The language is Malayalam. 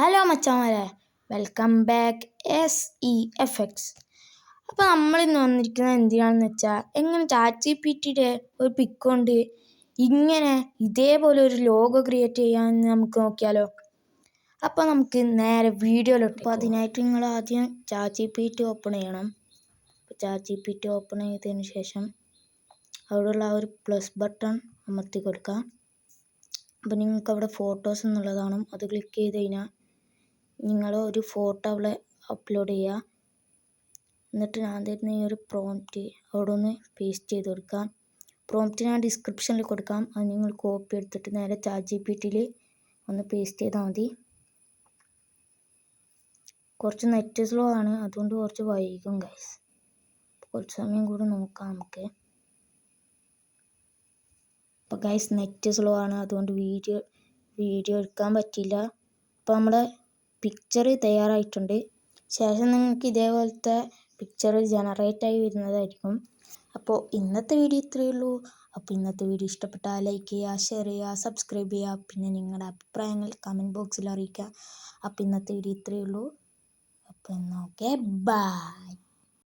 ഹലോ മച്ചാമാരെ, വെൽക്കം ബാക്ക് SE-FX. അപ്പോൾ നമ്മളിന്ന് വന്നിരിക്കുന്നത് എന്തിനാണെന്ന് വെച്ചാൽ, എങ്ങനെ ChatGPTയുടെ ഒരു പിക്ക് കൊണ്ട് ഇങ്ങനെ ഇതേപോലെ ഒരു ലോഗോ ക്രിയേറ്റ് ചെയ്യാമെന്ന് നമുക്ക് നോക്കിയാലോ. അപ്പോൾ നമുക്ക് നേരെ വീഡിയോയിലോട്ട്. അപ്പോൾ അതിനായിട്ട് നിങ്ങൾ ആദ്യം ChatGPT ഓപ്പൺ ചെയ്യണം. ChatGPT ഓപ്പൺ ചെയ്തതിന് ശേഷം അവിടെയുള്ള ആ ഒരു പ്ലസ് ബട്ടൺ അമർത്തി കൊടുക്കുക. അപ്പോൾ നിങ്ങൾക്ക് അവിടെ ഫോട്ടോസ് എന്നുള്ളതാണ്, അത് ക്ലിക്ക് ചെയ്ത് കഴിഞ്ഞാൽ നിങ്ങൾ ഒരു ഫോട്ടോ അവിടെ അപ്ലോഡ് ചെയ്യുക. എന്നിട്ട് ഞാൻ തരുന്ന ഈ ഒരു പ്രോംപ്റ്റ് അവിടെ ഒന്ന് പേസ്റ്റ് ചെയ്ത് കൊടുക്കാം. പ്രോംപ്റ്റ് ഞാൻ ഡിസ്ക്രിപ്ഷനിൽ കൊടുക്കാം, അത് നിങ്ങൾ കോപ്പി എടുത്തിട്ട് നേരെ ChatGPTയിൽ ഒന്ന് പേസ്റ്റ് ചെയ്താൽ മതി. കുറച്ച് നെറ്റ് സ്ലോ ആണ്, അതുകൊണ്ട് കുറച്ച് വൈകും ഗൈസ്. കുറച്ച് സമയം കൂടി നോക്കാം നമുക്ക്. അപ്പോൾ ഗൈസ് നെറ്റ് സ്ലോ ആണ്, അതുകൊണ്ട് വീഡിയോ എടുക്കാൻ പറ്റില്ല. അപ്പോൾ നമ്മുടെ പിക്ചർ തയ്യാറായിട്ടുണ്ട്. ശേഷം നിങ്ങൾക്ക് ഇതേപോലത്തെ പിക്ചർ ജനറേറ്റായി വരുന്നതായിരിക്കും. അപ്പോൾ ഇന്നത്തെ വീഡിയോ ഇത്രയേ ഉള്ളൂ. അപ്പോൾ ഇന്നത്തെ വീഡിയോ ഇഷ്ടപ്പെട്ടാൽ ലൈക്ക് ചെയ്യുക, ഷെയർ ചെയ്യുക, സബ്സ്ക്രൈബ് ചെയ്യുക. പിന്നെ നിങ്ങളുടെ അഭിപ്രായങ്ങൾ കമൻറ്റ് ബോക്സിൽ അറിയിക്കുക. അപ്പോൾ ഇന്നത്തെ വീഡിയോ ഇത്രയേ ഉള്ളൂ. അപ്പോൾ എന്നാൽ ഓക്കെ, ബൈ.